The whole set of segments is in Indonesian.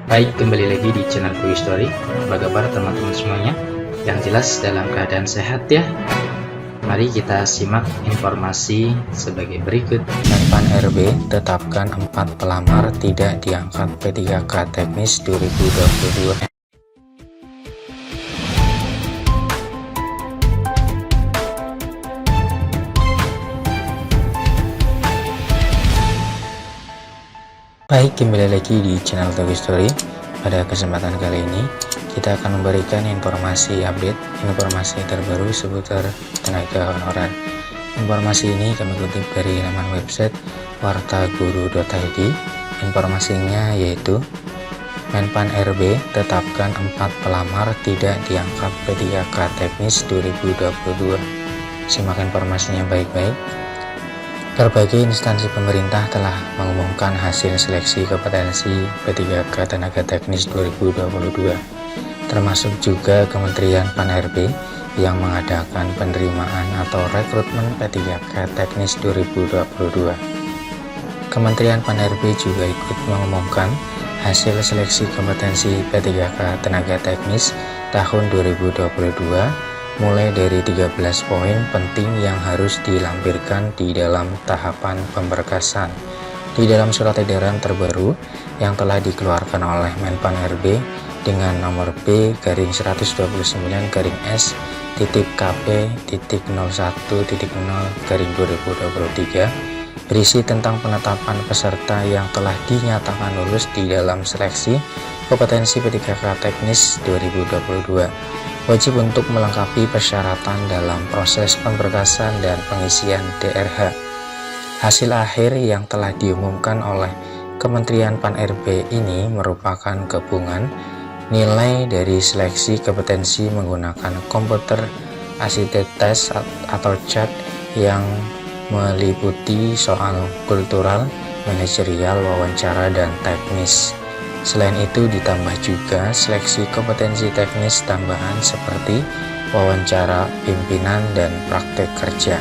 Baik, kembali lagi di channel Quick Story. Apa kabar teman-teman semuanya? Yang jelas dalam keadaan sehat ya. Mari kita simak informasi sebagai berikut. Menpan RB tetapkan 4 pelamar tidak diangkat P3K Teknis 2022. Baik, kembali lagi di channel Quick Story. Pada kesempatan kali ini kita akan memberikan informasi informasi terbaru seputar tenaga honorer. Informasi ini kami kutip dari laman website wartaguru.id. Informasinya yaitu Menpan RB tetapkan 4 pelamar tidak diangkat P3K Teknis 2022. Simak informasinya baik-baik. Berbagai instansi pemerintah telah mengumumkan hasil seleksi kompetensi P3K Tenaga Teknis 2022, termasuk juga Kementerian Pan-RB yang mengadakan penerimaan atau rekrutmen P3K Teknis 2022. Kementerian Pan-RB juga ikut mengumumkan hasil seleksi kompetensi P3K Tenaga Teknis tahun 2022, mulai dari 13 poin penting yang harus dilampirkan di dalam tahapan pemberkasan. Di dalam surat edaran terbaru yang telah dikeluarkan oleh Menpan RB dengan nomor B/1/9-KP.01.0/2023 berisi tentang penetapan peserta yang telah dinyatakan lulus di dalam seleksi kompetensi P3K Teknis 2022. Wajib untuk melengkapi persyaratan dalam proses pemberkasan dan pengisian DRH. Hasil akhir yang telah diumumkan oleh Kementerian Pan-RB ini merupakan gabungan nilai dari seleksi kompetensi menggunakan komputer assisted test atau CAT yang meliputi soal kultural, manajerial, wawancara, dan teknis. Selain itu ditambah juga seleksi kompetensi teknis tambahan seperti wawancara pimpinan dan praktek kerja.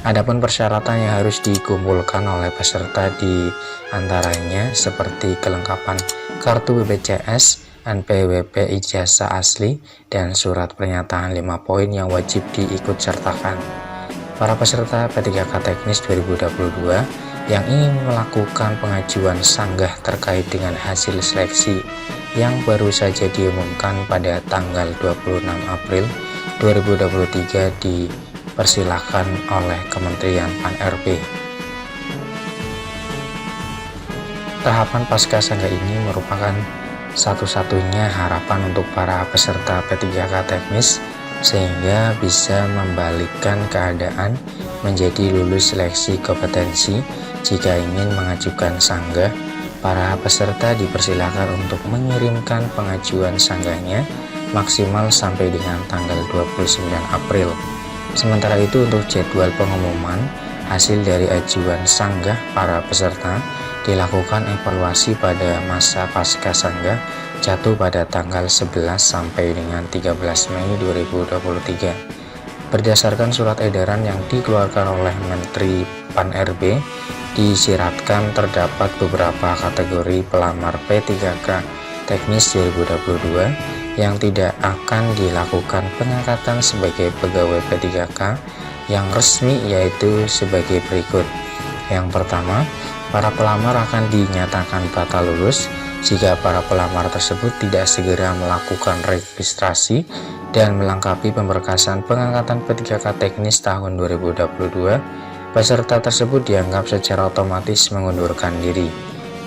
Adapun persyaratan yang harus dikumpulkan oleh peserta di antaranya seperti kelengkapan kartu BPJS, NPWP ijazah asli, dan surat pernyataan 5 poin yang wajib diikut sertakan. Para peserta P3K Teknis 2022 yang ingin melakukan pengajuan sanggah terkait dengan hasil seleksi yang baru saja diumumkan pada tanggal 26 April 2023 dipersilakan oleh Kementerian Pan-RB. Tahapan pasca sanggah ini merupakan satu-satunya harapan untuk para peserta P3K Teknis sehingga bisa membalikkan keadaan menjadi lulus seleksi kompetensi. Jika ingin mengajukan sanggah, para peserta dipersilakan untuk mengirimkan pengajuan sanggahnya maksimal sampai dengan tanggal 29 April. Sementara itu untuk jadwal pengumuman hasil dari ajuan sanggah para peserta dilakukan evaluasi pada masa pasca sanggah jatuh pada tanggal 11 sampai dengan 13 Mei 2023. Berdasarkan surat edaran yang dikeluarkan oleh Menteri Pan-RB, disyaratkan terdapat beberapa kategori pelamar P3K Teknis 2022 yang tidak akan dilakukan pengangkatan sebagai pegawai P3K yang resmi, yaitu sebagai berikut. Yang pertama, para pelamar akan dinyatakan batal lulus jika para pelamar tersebut tidak segera melakukan registrasi dan melengkapi pemberkasan pengangkatan P3K Teknis tahun 2022. Peserta tersebut dianggap secara otomatis mengundurkan diri.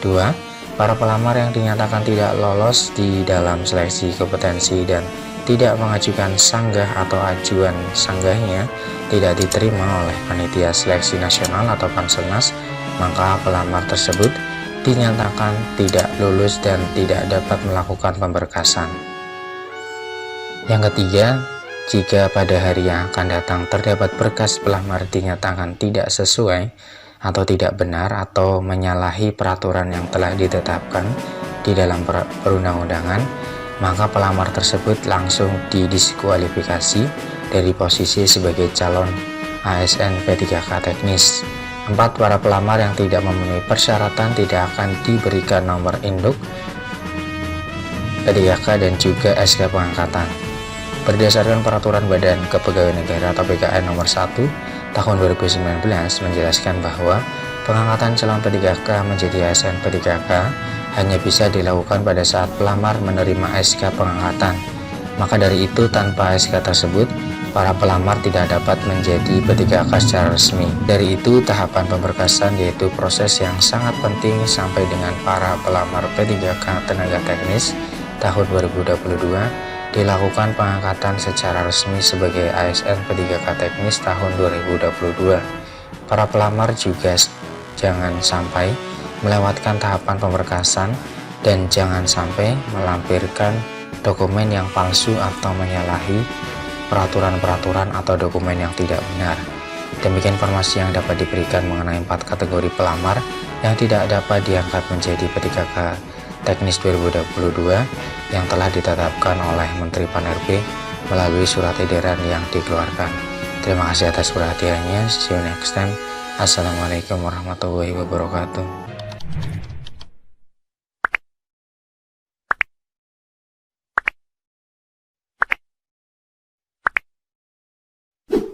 2. Para pelamar yang dinyatakan tidak lolos di dalam seleksi kompetensi dan tidak mengajukan sanggah atau ajuan sanggahnya tidak diterima oleh Panitia Seleksi Nasional atau Panselnas, maka pelamar tersebut dinyatakan tidak lulus dan tidak dapat melakukan pemberkasan. Yang ketiga, jika pada hari yang akan datang terdapat berkas pelamar dinyatakan tidak sesuai atau tidak benar atau menyalahi peraturan yang telah ditetapkan di dalam perundang-undangan, maka pelamar tersebut langsung didiskualifikasi dari posisi sebagai calon ASN P3K Teknis. 4. Para pelamar yang tidak memenuhi persyaratan tidak akan diberikan nomor induk P3K dan juga SK pengangkatan. Berdasarkan Peraturan Badan Kepegawaian Negara atau PKN nomor 1 tahun 2019 menjelaskan bahwa pengangkatan calon P3K menjadi ASN P3K hanya bisa dilakukan pada saat pelamar menerima SK pengangkatan. Maka dari itu, tanpa SK tersebut, para pelamar tidak dapat menjadi P3K secara resmi. Dari itu, tahapan pemberkasan yaitu proses yang sangat penting sampai dengan para pelamar P3K tenaga teknis tahun 2022 dilakukan pengangkatan secara resmi sebagai ASN P3K teknis tahun 2022. Para pelamar juga jangan sampai melewatkan tahapan pemberkasan dan jangan sampai melampirkan dokumen yang palsu atau menyalahi peraturan-peraturan atau dokumen yang tidak benar. Demikian informasi yang dapat diberikan mengenai 4 kategori pelamar yang tidak dapat diangkat menjadi P3K teknis 2022 yang telah ditetapkan oleh Menteri Pan-RB melalui surat edaran yang dikeluarkan. Terima kasih atas perhatiannya. See you next time. Assalamualaikum warahmatullahi wabarakatuh.